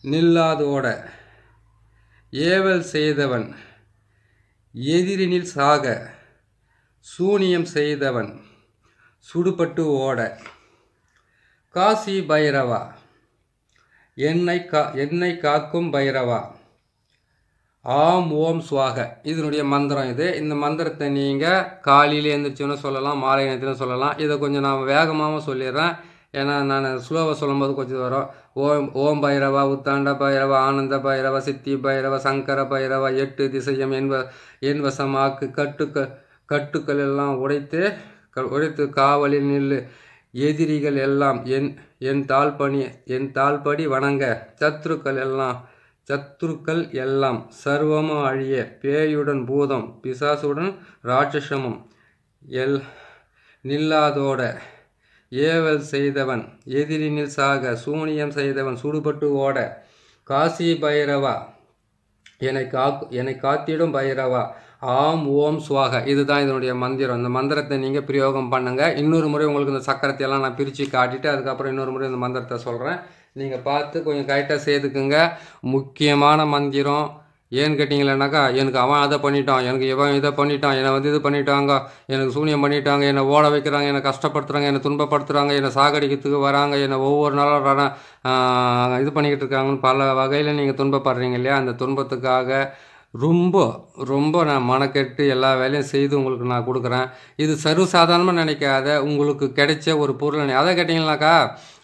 நில்லாதோட, ஏவல் செய்தவன் எதிரினில் சாக, சூனியம் செய்தவன் சுடுபட்டு ஓட, காசி பைரவா, என்னை காக்கும் பைரவா, ஆம் ஓம் சுவாக. இதனுடைய மந்திரம் இது. இந்த மந்திரத்தை நீங்கள் காலையில் எழுந்திரிச்சோன்னு சொல்லலாம், மாலை நேரத்தில் சொல்லலாம். இதை கொஞ்சம் நான் வேகமாகவும் சொல்லிடுறேன், ஏன்னா நான் ஸ்லோவாக சொல்லும்போது கொஞ்சம் வரும். ஓம் பைரவா, உத்தாண்ட பைரவா, ஆனந்த பைரவா, சித்தி பைரவா, சங்கர பைரவா, 8 திசையும் என்வசமாக்கு, கட்டுக்கள் எல்லாம் உடைத்து காவலில் நில்லு, எதிரிகள் எல்லாம் என் தாள்படி வணங்க, சத்துருக்கள் எல்லாம் சர்வமும் அழிய, பேயுடன் பூதம் பிசாசுடன் ராட்சசமும் நில்லாதோட, ஏவல் செய்தவன் எதிரினில் சாக, சூனியம் செய்தவன் சுடுபட்டு ஓட, காசி பைரவா, என்னை காத்திடும் பைரவா, ஆம் ஓம் சுவாக. இதுதான் இதனுடைய மந்திரம். இந்த மந்திரத்தை நீங்கள் பிரயோகம் பண்ணுங்கள். இன்னொரு முறை உங்களுக்கு இந்த சக்கரத்தையெல்லாம் நான் பிரித்து காட்டிட்டு அதுக்கப்புறம் இன்னொரு முறை இந்த மந்திரத்தை சொல்கிறேன். நீங்கள் பார்த்து கொஞ்சம் கரெக்டாக செய்துக்குங்க. முக்கியமான மந்திரம். ஏன்னு கேட்டிங்களேனாக்கா, எனக்கு அவன் அதை பண்ணிட்டான், எனக்கு இவன் இதை பண்ணிட்டான், என்னை வந்து இது பண்ணிட்டாங்க, எனக்கு சூனியம் பண்ணிட்டாங்க, என்னை ஓட வைக்கிறாங்க, என்னை கஷ்டப்படுத்துகிறாங்க, என்னை துன்பப்படுத்துகிறாங்க, என்னை சாகடிக்கிறதுக்கு வராங்க, என்னை ஒவ்வொரு நாளும் இது பண்ணிக்கிட்டு இருக்காங்கன்னு பல வகையில் நீங்கள் துன்பப்படுறீங்க இல்லையா? அந்த துன்பத்துக்காக ரொம்ப நான் மனக்கெட்டு எல்லா வேலையும் செய்து உங்களுக்கு நான் கொடுக்குறேன். இது சர்வசாதாரணமாக நினைக்காத, உங்களுக்கு கிடைச்ச ஒரு பொருள். அதை கேட்டிங்கனாக்கா,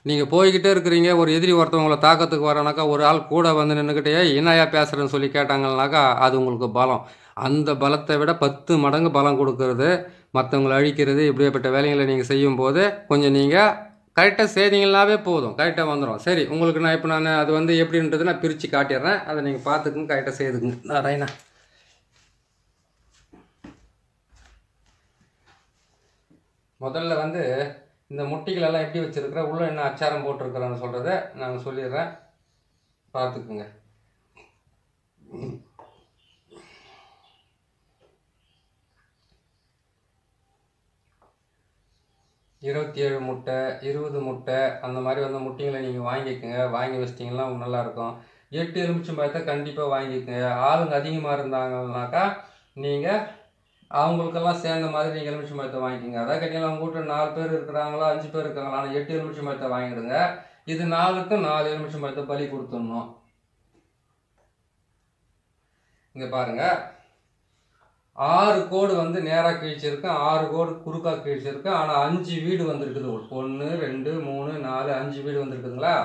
நீங்கள் போய்கிட்டே இருக்கிறீங்க, ஒரு எதிரி ஒருத்தவங்களை தாக்கத்துக்கு வரானாக்கா ஒரு ஆள் கூட வந்து நின்றுக்கிட்டே என்னையா பேசுகிறேன்னு சொல்லி கேட்டாங்கன்னாக்கா அது உங்களுக்கு பலம். அந்த பலத்தை விட 10 மடங்கு பலம் கொடுக்கறது, மற்றவங்களை அழிக்கிறது, இப்படிப்பட்ட வேலைகளை நீங்கள் செய்யும்போது கொஞ்சம் நீங்கள் கரெக்டாக செய்தீங்கன்னாவே போதும், கரெக்டாக வந்துடும். சரி, உங்களுக்கு நான் அது வந்து எப்படின்றது நான் பிரித்து காட்டிடுறேன். அதை நீங்கள் பார்த்துக்குங்க, கரெக்டாக செய்துக்குங்க. நாராயணா, முதல்ல வந்து இந்த முட்டைகளெல்லாம் எப்படி வச்சுருக்கிறேன், உள்ளே என்ன அச்சாரம் போட்டிருக்கிறேன்னு சொல்கிறத நான் சொல்லிடுறேன், பார்த்துக்குங்க. 27 முட்டை, 20 முட்டை, அந்த மாதிரி வந்து முட்டைங்களை நீங்கள் வாங்கிக்கோங்க. வாங்கி வச்சிட்டிங்கன்னா நல்லாயிருக்கும். 8 எலுமிச்சம்பழத்தை கண்டிப்பாக வாங்கிக்கோங்க. ஆளுங்க அதிகமாக இருந்தாங்கன்னாக்கா நீங்கள் அவங்களுக்கெல்லாம் சேர்ந்த மாதிரி நீங்கள் எலுமிச்சம்பழத்தை வாங்கிக்கோங்க. அதான் கேட்டிங்கன்னா உங்கள் வீட்டில் 4 பேர் இருக்கிறாங்களோ 5 பேர் இருக்காங்களா, ஆனால் 8 எலுமிச்சம்பழத்தை வாங்கிடுங்க. இது 4க்கும் 4 எலுமிச்சம்பழத்தை பலி கொடுத்துடணும். இங்கே பாருங்கள், 6 கோடு வந்து நேராக கிழிச்சிருக்கேன், 6 கோடு குறுக்காக கிழிச்சிருக்கேன். ஆனால் 5 வீடு வந்துருக்குது. 1 2 3 4 5 வீடு வந்துருக்குதுங்களா.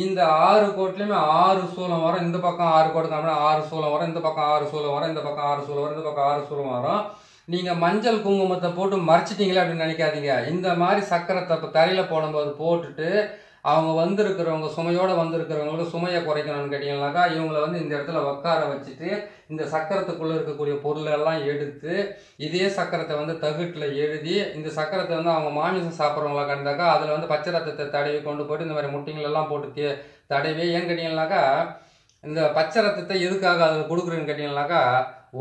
இந்த 6 கோட்லையுமே 6 சூலம் வரும். இந்த பக்கம் 6 கோடு காமினா 6 சூலம் வரும், இந்த பக்கம் 6 சூலம் வரும், இந்த பக்கம் 6 சூலம் வரும், இந்த பக்கம் 6 சூலம் வரும். நீங்கள் மஞ்சள் குங்குமத்தை போட்டு மறைச்சிட்டீங்களே அப்படின்னு நினைக்காதீங்க. இந்த மாதிரி சக்கரத்தை இப்போ தரையில் போடும்போது போட்டுட்டு அவங்க வந்திருக்கிறவங்க சுமையோடு வந்திருக்கிறவங்களுக்கு சுமையை குறைக்கணும்னு கேட்டிங்கன்னாக்கா இவங்களை வந்து இந்த இடத்துல உட்கார வச்சுட்டு இந்த சக்கரத்துக்குள்ளே இருக்கக்கூடிய பொருளெல்லாம் எடுத்து இதே சக்கரத்தை வந்து தகுட்டில் எழுதி இந்த சக்கரத்தை வந்து அவங்க மாமிசம் சாப்பிட்றவங்களா கண்டாக்கா அதில் வந்து பச்சை ரத்தத்தை தடவி கொண்டு போய்ட்டு இந்த மாதிரி முட்டைங்களெல்லாம் போட்டு தடவி ஏன்னு கேட்டிங்கன்னாக்கா இந்த பச்சை ரத்தத்தை எதுக்காக அதில் கொடுக்குறேன்னு கேட்டிங்கன்னாக்கா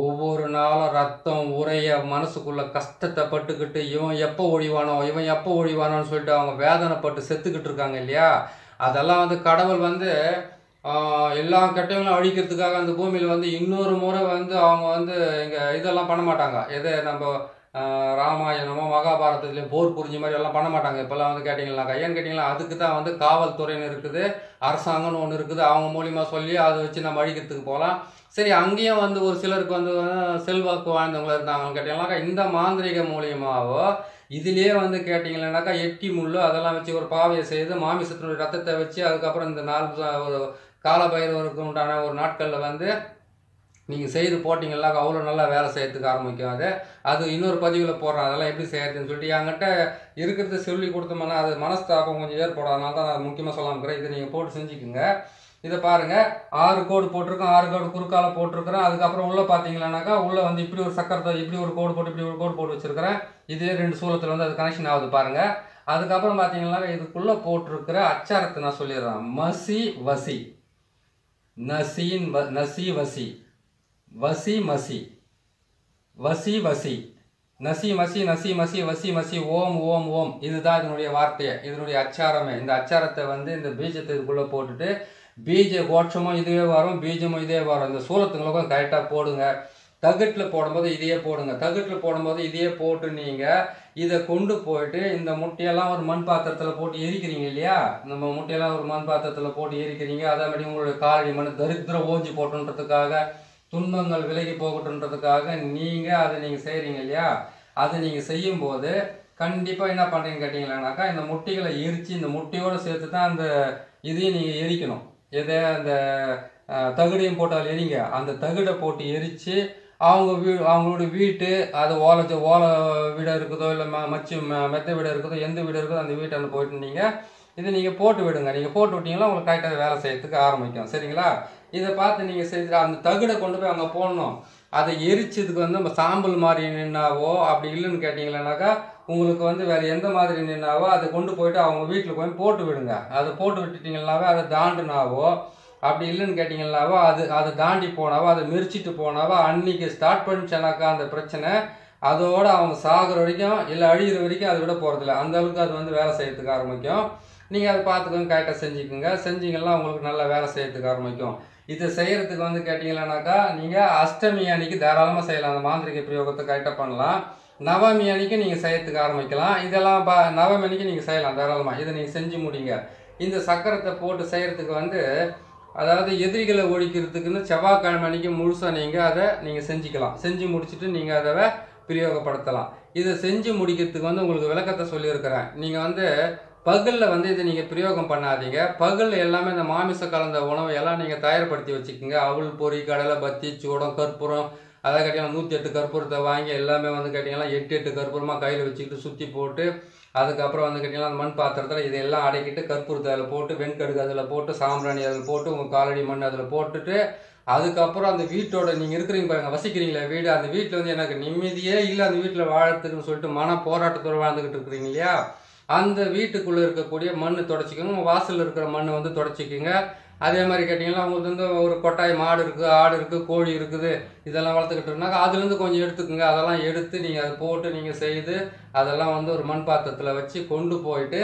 ஒவ்வொரு நாளும் ரத்தம் உரைய மனசுக்குள்ள கஷ்டத்தை பட்டுக்கிட்டு இவன் எப்போ ஒழிவானோன்னு சொல்லிட்டு அவங்க வேதனைப்பட்டு செத்துக்கிட்டு இருக்காங்க இல்லையா. அதெல்லாம் வந்து கடவுள் வந்து எல்லா கெட்டவங்களும் அழிக்கிறதுக்காக அந்த பூமியில் வந்து இன்னொரு முறை வந்து அவங்க வந்து இங்கே இதெல்லாம் பண்ண மாட்டாங்க. எதை நம்ம ராமாயணமோ மகாபாரதத்துலேயும் போர் புரிஞ்ச மாதிரி எல்லாம் பண்ண மாட்டாங்க. இப்போல்லாம் வந்து கேட்டிங்கன்னாக்கா ஏன்னு கேட்டிங்கன்னா அதுக்கு தான் வந்து காவல்துறைன்னு இருக்குது, அரசாங்கம்னு ஒன்று இருக்குது. அவங்க மூலிமா சொல்லி அதை வச்சு நம்ம அழிக்கிறதுக்கு போகலாம். சரி, அங்கேயும் வந்து ஒரு சிலருக்கு வந்து செல்வாக்கு வாழ்ந்தவங்கள இருந்தாங்கன்னு கேட்டிங்கன்னாக்கா இந்த மாந்திரிக மூலியமாவோ இதுலேயே வந்து கேட்டிங்கன்னாக்கா எட்டி முள் அதெல்லாம் வச்சு ஒரு பாவையை செய்து மாமிசத்தினுடைய ரத்தத்தை வச்சு அதுக்கப்புறம் இந்த 4 ஒரு காலபைரவருக்கு உண்டான ஒரு நாட்களில் வந்து நீங்கள் செய்து போட்டிங்கன்னாக்கா அவ்வளோ நல்லா வேலை செய்யறதுக்கு ஆரம்பிக்கும். அது இன்னொரு பதிவில் போடுறேன் அதெல்லாம் எப்படி செய்யறதுன்னு சொல்லிட்டு என்கிட்ட இருக்கிறத சொல்லி கொடுத்தோம்னா அது மனஸ்தாபம் கொஞ்சம் ஏற்படும். அதனால தான் நான் முக்கியமாக சொல்லாமல் இதை நீங்கள் போட்டு செஞ்சுக்குங்க. இதை பாருங்கள், 6 கோடு போட்டிருக்கேன், 6 கோடு குறுக்கால போட்டிருக்கிறேன். அதுக்கப்புறம் உள்ளே பார்த்தீங்கன்னாக்கா உள்ளே வந்து இப்படி ஒரு சக்கரத்தை இப்படி ஒரு கோடு போட்டு இப்படி ஒரு கோடு போட்டு வச்சுருக்கிறேன். இதே 2 சூலத்தில் வந்து அது கனெக்ஷன் ஆகுது பாருங்கள். அதுக்கப்புறம் பார்த்தீங்கன்னாக்கா இதுக்குள்ளே போட்டிருக்கிற அச்சாரத்தை நான் சொல்லிடுறேன். மசி வசி, நசீன் நசி வசி, வசி மசி, வசி வசி, நசி மசி, நசி மசி, வசி மசி, ஓம் ஓம் ஓம். இதுதான் இதனுடைய வார்த்தையை, இதனுடைய அச்சாரமே. இந்த அச்சாரத்தை வந்து இந்த பீஜத்தை இதுக்குள்ளே போட்டுட்டு பீஜ கோட்சமும் இதுவே வரும், பீஜமும் இதே வரும். இந்த சூலத்துங்களுக்கும் கரெக்டாக போடுங்க. தகுட்டில் போடும்போது இதையே போடுங்க. தகுட்டில் போடும்போது இதையே போட்டு நீங்கள் இதை கொண்டு போயிட்டு இந்த முட்டையெல்லாம் ஒரு மண் பாத்திரத்தில் போட்டு எரிக்கிறீங்க இல்லையா. நம்ம முட்டையெல்லாம் ஒரு மண் பாத்திரத்தில் போட்டு எரிக்கிறீங்க. அதே மாதிரி உங்களுடைய காலடி மண் தரித்திரம் ஓஞ்சி போட்டுன்றதுக்காக துன்பங்கள் விலகி போகட்டுன்றதுக்காக நீங்கள் அதை நீங்கள் செய்கிறீங்க இல்லையா. அதை நீங்கள் செய்யும்போது கண்டிப்பாக என்ன பண்ணுறீங்கன்னு கேட்டிங்களானாக்கா இந்த முட்டைகளை எரித்து இந்த முட்டையோடு சேர்த்து தான் அந்த இதையும் நீங்கள் எரிக்கணும். எதை அந்த தகுடையும் போட்டு அதில் எரிங்க. அந்த தகுடை போட்டு எரித்து அவங்களோட வீட்டு அது ஓலை வீடாக இருக்குதோ இல்லை மெத்த வீடாக இருக்குதோ எந்த வீடு இருக்குதோ அந்த வீட்டை அந்த போயிட்டு இதை நீங்கள் போட்டு விடுங்க. நீங்கள் போட்டு விட்டீங்கன்னா உங்களுக்கு கரெக்டாக வேலை செய்யறதுக்கு ஆரம்பிக்கும். சரிங்களா. இதை பார்த்து நீங்கள் செஞ்சு அந்த தகுடை கொண்டு போய் அங்கே போடணும். அதை எரிச்சதுக்கு வந்து நம்ம சாம்பல் மாதிரி நின்னாவோ அப்படி இல்லைன்னு கேட்டிங்களானாக்கா உங்களுக்கு வந்து வேறு எந்த மாதிரி நின்னாவோ அதை கொண்டு போயிட்டு அவங்க வீட்டில் போய் போட்டு விடுங்க. அதை போட்டு விட்டுட்டிங்கனாவே அதை தாண்டினாவோ அப்படி இல்லைன்னு கேட்டிங்கன்னாவோ அதை தாண்டி போனாவோ அதை மிரிச்சிட்டு போனாவோ அன்றைக்கி ஸ்டார்ட் பண்ணிச்சனாக்கா அந்த பிரச்சனை அதோடு அவங்க சாகிற வரைக்கும் இல்லை அழிகிற வரைக்கும் அதை விட போகிறதில்ல. அந்த அளவுக்கு அது வந்து வேலை செய்யறதுக்கு ஆரம்பிக்கும். நீங்கள் அதை பார்த்துக்கோங்க, கரெக்டாக செஞ்சுக்கோங்க. செஞ்சிங்கன்னா உங்களுக்கு நல்லா வேலை செய்யறதுக்கு ஆரம்பிக்கும். இதை செய்கிறதுக்கு வந்து கேட்டிங்களானாக்கா நீங்கள் அஷ்டமி அன்னைக்கு தாராளமாக செய்யலாம். அந்த மாந்திரிக பிரயோகத்தை கரெக்டாக பண்ணலாம். நவமி அன்னைக்கு நீங்கள் செய்யறதுக்கு ஆரம்பிக்கலாம். இதெல்லாம் நவமி அன்னைக்கு நீங்கள் செய்யலாம் தாராளமாக. இதை நீங்கள் செஞ்சு முடிங்க. இந்த சக்கரத்தை போட்டு செய்கிறதுக்கு வந்து அதாவது எதிரிகளை ஒழிக்கிறதுக்குன்னு செவ்வாய்க்கிழமை அன்னைக்கு முழுசாக நீங்கள் அதை நீங்கள் செஞ்சுக்கலாம். செஞ்சு முடிச்சுட்டு நீங்கள் அதை பிரயோகப்படுத்தலாம். இதை செஞ்சு முடிக்கிறதுக்கு வந்து உங்களுக்கு விளக்கத்தை சொல்லியிருக்கிறேன். நீங்கள் வந்து பகலில் வந்து இதை நீங்கள் பிரயோகம் பண்ணாதீங்க. பகலில் எல்லாமே இந்த மாமிச கலந்த உணவை எல்லாம் நீங்கள் தயார்படுத்தி வச்சுக்கோங்க. அவள் பொறி கடலை பத்தி சூடம் கற்பூரம் அதை கேட்டிங்கன்னா 108 கற்பூரத்தை வாங்கி எல்லாமே வந்து கேட்டிங்கன்னா 8 கற்பூரமாக கையில் வச்சுக்கிட்டு சுற்றி போட்டு அதுக்கப்புறம் வந்து கேட்டிங்கன்னா அந்த மண் பாத்திரத்தில் இதெல்லாம் அடைக்கிட்டு கற்பூரத்தை அதில் போட்டு வெண்கடுகு அதில் போட்டு சாம்பிராணி அதில் போட்டு உங்கள் காலடி மண் அதில் போட்டுட்டு அதுக்கப்புறம் அந்த வீட்டோட நீங்கள் இருக்கிறீங்க பாருங்கள், வசிக்கிறீங்களா வீடு, அந்த வீட்டில் வந்து எனக்கு நிம்மதியே இல்லை அந்த வீட்டில் வாழறதுக்குன்னு சொல்லிட்டு மன போராட்டத்தோடு வாழ்ந்துக்கிட்டு இருக்கிறீங்க இல்லையா. அந்த வீட்டுக்குள்ளே இருக்கக்கூடிய மண் தொடச்சிக்கோங்க. உங்கள் வாசலில் இருக்கிற மண் வந்து தொடச்சிக்கோங்க. அதே மாதிரி கேட்டிங்கன்னா உங்களுக்கு வந்து ஒரு கொட்டாய் மாடு இருக்குது, ஆடு இருக்குது, கோழி இருக்குது, இதெல்லாம் வளர்த்துக்கிட்டு இருந்தாங்க. அதுலேருந்து கொஞ்சம் எடுத்துக்கோங்க. அதெல்லாம் எடுத்து நீங்கள் அதை போட்டு நீங்கள் செய்து அதெல்லாம் வந்து ஒரு மண் பாத்திரத்தில் வச்சு கொண்டு போயிட்டு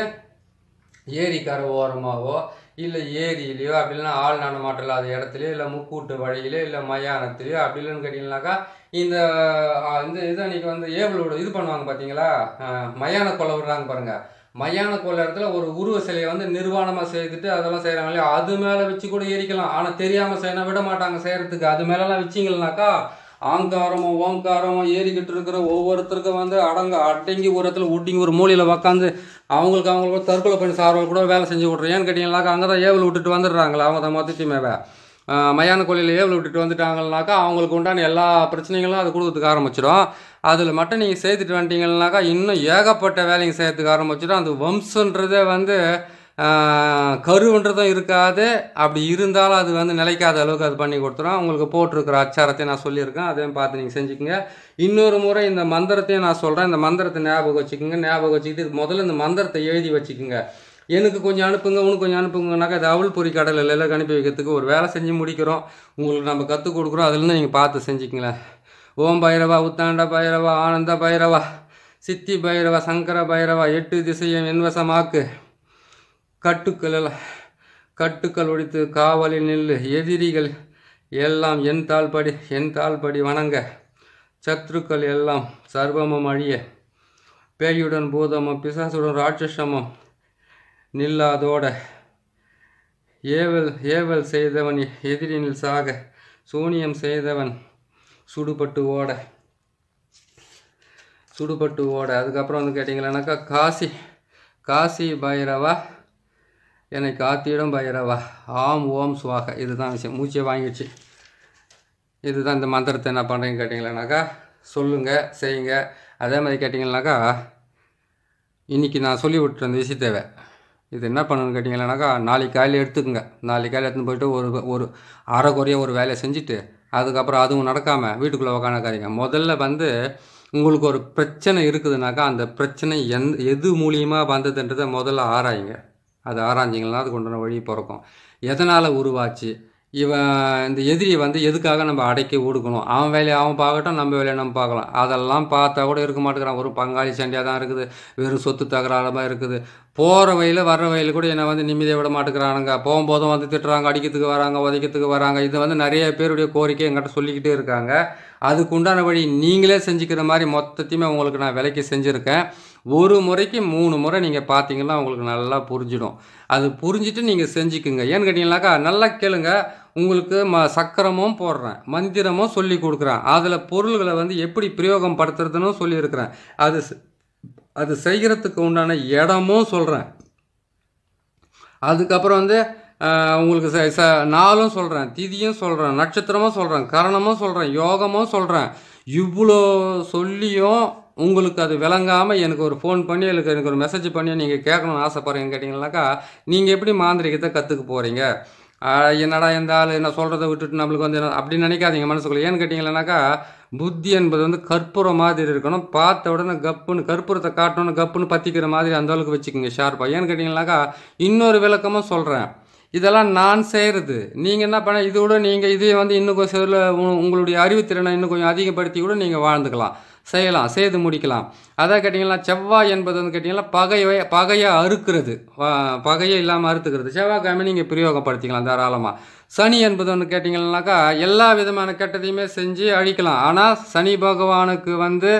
ஏரிக்கரை ஓரமாகவோ இல்லை ஏரியிலையோ அப்படி இல்லைன்னா ஆள் நடமாட்டம் இல்லாத இடத்துலையோ இல்லை முக்கூட்டு வழியிலையோ இல்லை மயானத்துலையோ அப்படி இல்லைன்னு கேட்டிங்கனாக்கா இந்த இது அன்றைக்கி வந்து ஏவலோட இது பண்ணுவாங்க பார்த்தீங்களா, மயான கொலை விடுறாங்க பாருங்கள். மயான கொலை இடத்துல ஒரு உருவ சிலையை வந்து நிர்வாணமாக செய்துட்டு அதெல்லாம் செய்கிறாங்க இல்லையா, அது மேலே வச்சு கூட எரிக்கலாம். ஆனால் தெரியாமல் செய்யணும் விட மாட்டாங்க செய்கிறதுக்கு. அது மேலெலாம் வச்சிங்கன்னாக்கா ஆங்காரமோ ஓங்காரமோ ஏறிக்கிட்டு இருக்கிற ஒவ்வொருத்தருக்கும் வந்து அடங்கி ஒரு இடத்துல ஒட்டிங்கி ஒரு மூலையில் உக்காந்து அவங்களுக்கு தற்கொலை பண்ணி சார்வல் கூட வேலை செஞ்சு விட்றோம். ஏன்னு கேட்டிங்கனாக்கா அங்கே தான் ஏவல் விட்டுட்டு வந்துடுறாங்களா, அவங்க தான் மொத்தத்தையுமே மயான கொள்ளையில் ஏவல் விட்டுட்டு வந்துட்டாங்கனாக்கா அவங்களுக்கு உண்டான எல்லா பிரச்சனைகளும் அது கொடுக்கறதுக்கு ஆரம்பிச்சிடும். அதில் மட்டும் நீங்கள் சேர்த்துட்டு வந்துட்டீங்கன்னாக்கா இன்னும் ஏகப்பட்ட வேலைங்க செய்யறதுக்கு ஆரம்பிச்சிடும். அந்த வம்சன்றதே வந்து கருன்றதும் இருக்காது, அப்படி இருந்தாலும் அது வந்து நிலைக்காத அளவுக்கு அது பண்ணி கொடுத்துரும். உங்களுக்கு போட்டிருக்கிற அச்சாரத்தையும் நான் சொல்லியிருக்கேன், அதையும் பார்த்து நீங்கள் செஞ்சுக்கோங்க. இன்னொரு முறை இந்த மந்திரத்தையும் நான் சொல்கிறேன், இந்த மந்திரத்தை ஞாபகம் வச்சுக்கோங்க. ஞாபகம் வச்சுக்கிட்டு முதல்ல இந்த மந்திரத்தை எழுதி வச்சுக்கோங்க. எனக்கு கொஞ்சம் அனுப்புங்க, உனக்கு கொஞ்சம் அனுப்புங்கனாக்கா அது அவள் பொறி கடல் எல்லாம் அனுப்பி வைக்கிறதுக்கு ஒரு வேலை செஞ்சு முடிக்கிறோம், உங்களுக்கு நம்ம கற்றுக் கொடுக்குறோம். அதுலேருந்து நீங்கள் பார்த்து செஞ்சுக்கங்களேன். ஓம் பைரவா, உத்தாண்ட பைரவா, ஆனந்த பைரவா, சித்தி பைரவா, சங்கர பைரவா, 8 திசையும் என்வசமாக்கு, கட்டுக்கள் ஒடித்து காவலில் நில்லு, எதிரிகள் எல்லாம் என் தாழ்படி வணங்க, சத்ருக்கள் எல்லாம் சர்வமும் அழிய, பேயுடன் பூதமும் பிசாசுடன் ராட்சசமும் நில்லாதோட, ஏவல் செய்தவன் எதிரினில் சாக, சூனியம் செய்தவன் சுடுபட்டு ஓட. அதுக்கப்புறம் வந்து கேட்டிங்களானாக்கா காசி பைரவா என்னை காத்தியிடம் பைரவா, ஆம் ஓம் சுவாக. இதுதான் விஷயம். மூச்சை வாங்கிடுச்சு. இதுதான் இந்த மந்திரத்தை என்ன பண்ணுறீங்கன்னு கேட்டிங்களானாக்கா சொல்லுங்கள், செய்யுங்க. அதே மாதிரி கேட்டிங்கன்னாக்கா இன்றைக்கி நான் சொல்லி விட்டுறேன் இந்த விஷயத்தேவை. இது என்ன பண்ணணும்னு கேட்டிங்களானாக்கா நாளைக்கு காலையில் எடுத்துக்கோங்க. நாளைக்கு காலையில் எடுத்துன்னு போய்ட்டு ஒரு அரை குறைய ஒரு வேலையை செஞ்சுட்டு அதுக்கப்புறம் அதுவும் நடக்காமல் வீட்டுக்குள்ளே உக்காந்துக்காதீங்க. முதல்ல வந்து உங்களுக்கு ஒரு பிரச்சனை இருக்குதுனாக்கா அந்த பிரச்சனை எது மூலியமாக வந்ததுன்றதை முதல்ல ஆராயுங்க. அது ஆராய்ஞ்சிங்கன்னா அதுக்கு உண்டான வழி பிறக்கும். எதனால் உருவாச்சு, இந்த எதிரியை வந்து எதுக்காக நம்ம அடக்கி ஒடுக்கணும், அவன் வேலையை அவன் பார்க்கட்டும், நம்ம வேலையை நம்ம பார்க்கலாம். அதெல்லாம் பார்த்தா கூட இருக்க மாட்டேங்கிறான். ஒரு பங்காளி சண்டையாக தான் இருக்குது, வெறும் சொத்து தகராறுமாக இருக்குது. போகிற வழியில் வர்ற வழியில் கூட என்னை வந்து நிம்மதியை விட மாட்டேங்கிறானுங்க. போகும்போதும் வந்து திட்டுறாங்க, அடிக்கிறதுக்கு வராங்க, உதைக்கிறதுக்கு வராங்க. இது வந்து நிறைய பேருடைய கோரிக்கை என்கிட்ட சொல்லிக்கிட்டே இருக்காங்க. அதுக்கு உண்டான வழி நீங்களே செஞ்சுக்கிற மாதிரி மொத்தத்தையுமே உங்களுக்கு நான் விலைக்கு செஞ்சுருக்கேன். ஒரு முறைக்கு 3 முறை நீங்கள் பார்த்தீங்கன்னா உங்களுக்கு நல்லா புரிஞ்சிடும். அது புரிஞ்சுட்டு நீங்கள் செஞ்சுக்குங்க. ஏன்னு கேட்டிங்கனாக்கா நல்லா கேளுங்க. உங்களுக்கு சக்கரமும் போடுறேன், மந்திரமும் சொல்லி கொடுக்குறேன், அதில் பொருள்களை வந்து எப்படி பிரயோகம் படுத்துறதுன்னு சொல்லியிருக்கிறேன். அது செய்கிறதுக்கு உண்டான இடமும் சொல்கிறேன். அதுக்கப்புறம் வந்து உங்களுக்கு நாளும் சொல்கிறேன், திதியும் சொல்கிறேன், நட்சத்திரமும் சொல்கிறேன், கரணமும் சொல்கிறேன், யோகமும் சொல்கிறேன். இவ்வளோ சொல்லியும் உங்களுக்கு அது விளங்காமல் எனக்கு ஒரு ஃபோன் பண்ணி எனக்கு ஒரு மெசேஜ் பண்ணி நீங்கள் கேட்கணும்னு ஆசைப்படுறீங்கன்னு கேட்டிங்கனாக்கா நீங்கள் எப்படி மாந்திரிகத்தை கற்றுக்க போகிறீங்க? என்னடா இந்த ஆள் என்ன சொல்கிறத விட்டுட்டு நம்மளுக்கு வந்து அப்படின்னு நினைக்காதீங்க மனசுக்குள்ளே. ஏன்னு கேட்டிங்கன்னாக்கா புத்தி என்பது வந்து கற்பூரம் மாதிரி இருக்கணும். பார்த்த உடனே கப்புன்னு கற்பூரத்தை காட்டணுன்னு கப்புன்னு பற்றிக்கிற மாதிரி அந்த அளவுக்கு வச்சுக்கோங்க ஷார்ப்பாக. ஏன்னு கேட்டிங்கனாக்கா இன்னொரு விளக்கமும் சொல்கிறேன். இதெல்லாம் நான் செய்கிறது. நீங்கள் என்ன பண்ண இதோட நீங்கள் இதே வந்து இன்னும் கொஞ்சம் உங்களுடைய அறிவுத்திறனை இன்னும் கொஞ்சம் அதிகப்படுத்தி கூட நீங்கள் வாழ்ந்துக்கலாம், செய்யலாம், செய்து முடிக்கலாம். அதான் கேட்டிங்கன்னா செவ்வாய் என்பது வந்து கேட்டிங்கன்னா பகையை அறுக்கிறது, பகையை இல்லாமல் அறுத்துக்கிறது. செவ்வாய்க்கிழமை நீங்கள் பிரயோகப்படுத்திக்கலாம் தாராளமாக. சனி என்பது வந்து கேட்டிங்கன்னாக்கா எல்லா விதமான கெட்டதையுமே செஞ்சு அழிக்கலாம். ஆனால் சனி பகவானுக்கு வந்து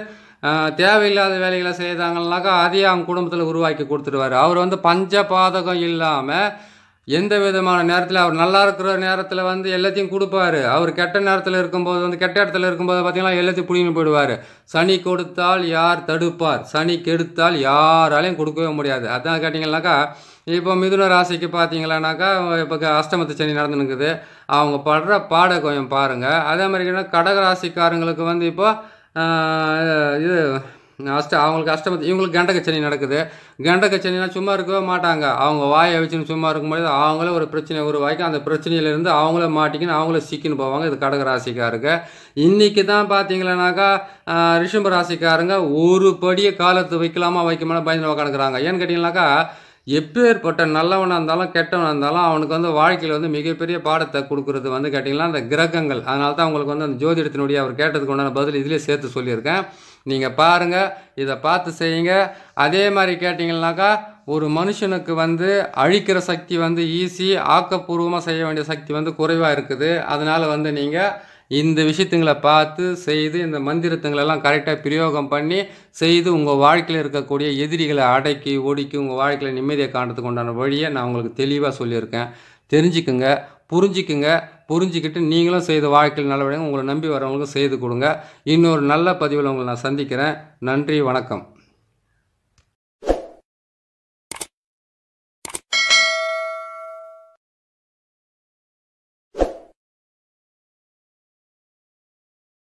தேவையில்லாத வேலைகளை செய்தாங்கன்னாக்கா அதையே அவங்க குடும்பத்தில் உருவாக்கி கொடுத்துடுவார். அவர் வந்து பஞ்ச பாதகம் இல்லாமல் எந்த விதமான நேரத்தில் அவர் நல்லா இருக்கிற நேரத்தில் வந்து எல்லாத்தையும் கொடுப்பாரு. அவர் கெட்ட நேரத்தில் இருக்கும்போது வந்து கெட்ட இடத்துல இருக்கும்போது பார்த்தீங்கன்னா எல்லாத்தையும் பிடிங்கின்னு போயிடுவார். சனி கொடுத்தால் யார் தடுப்பார், சனி கெடுத்தால் யாராலையும் கொடுக்கவே முடியாது. அதான் கேட்டிங்கன்னாக்கா இப்போ மிதுன ராசிக்கு பார்த்தீங்களானாக்கா இப்போ அஷ்டமத்து சனி நடந்துனுக்குது. அவங்க படுற பாட கொஞ்சம் பாருங்கள். அதே மாதிரி கடக ராசிக்காரங்களுக்கு வந்து இப்போ இது அவங்களுக்கு அஷ்டமத்து, இவங்களுக்கு கண்டகச்சனி நடக்குது. கண்டகச்சனினா சும்மா இருக்கவே மாட்டாங்க. அவங்க வாயை வச்சுன்னு சும்மா இருக்கும்போது அவங்களே ஒரு பிரச்சனை உருவாக்கி அந்த பிரச்சனையிலேருந்து அவங்களே மாட்டிக்கின்னு அவங்களே சிக்கின்னு போவாங்க. இது கடக ராசிக்காருக்கு. இன்றைக்கி தான் பார்த்தீங்கன்னாக்கா ரிஷப ராசிக்காரங்க ஒரு படியை காலத்து வைக்கலாமா வைக்கலாமா பயந்து உக்காந்துக்கிறாங்க. ஏன்னு கேட்டிங்கனாக்கா எப்பேற்பட்ட நல்லவனாக இருந்தாலும் கெட்டவனாக இருந்தாலும் அவனுக்கு வந்து வாழ்க்கையில் வந்து மிகப்பெரிய பாடத்தை கொடுக்குறது வந்து கேட்டிங்கன்னா அந்த கிரகங்கள். அதனால தான் உங்களுக்கு வந்து அந்த ஜோதிடத்தினுடைய அவர் கேட்டதுக்கு உண்டான பதில் இதிலே சேர்த்து சொல்லியிருக்கேன். நீங்கள் பாருங்கள், இதை பார்த்து செய்யுங்க. அதே மாதிரி கேட்டிங்கன்னாக்கா ஒரு மனுஷனுக்கு வந்து அழிக்கிற சக்தி வந்து ஈஸி, ஆக்கப்பூர்வமாக செய்ய வேண்டிய சக்தி வந்து குறைவாக இருக்குது. அதனால் வந்து நீங்கள் இந்த விஷயத்துங்களை பார்த்து செய்து இந்த மந்திரத்துங்களெல்லாம் கரெக்டாக பிரயோகம் பண்ணி செய்து உங்கள் வாழ்க்கையில் இருக்கக்கூடிய எதிரிகளை அடக்கி ஒடுக்கி உங்கள் வாழ்க்கையில் நிம்மதியை காண்றதுக்கு உண்டான வழியை நான் உங்களுக்கு தெளிவாக சொல்லியிருக்கேன். தெரிஞ்சுக்குங்க. புரிஞ்சுக்குங்க. புரிஞ்சுக்கிட்டு நீங்களும் செய்து வாழ்க்கையில் நல்லபடியாக உங்களை நம்பி வரவங்களுக்கும் செய்து கொடுங்க. இன்னொரு நல்ல பதிவில் உங்களை நான் சந்திக்கிறேன். நன்றி, வணக்கம்.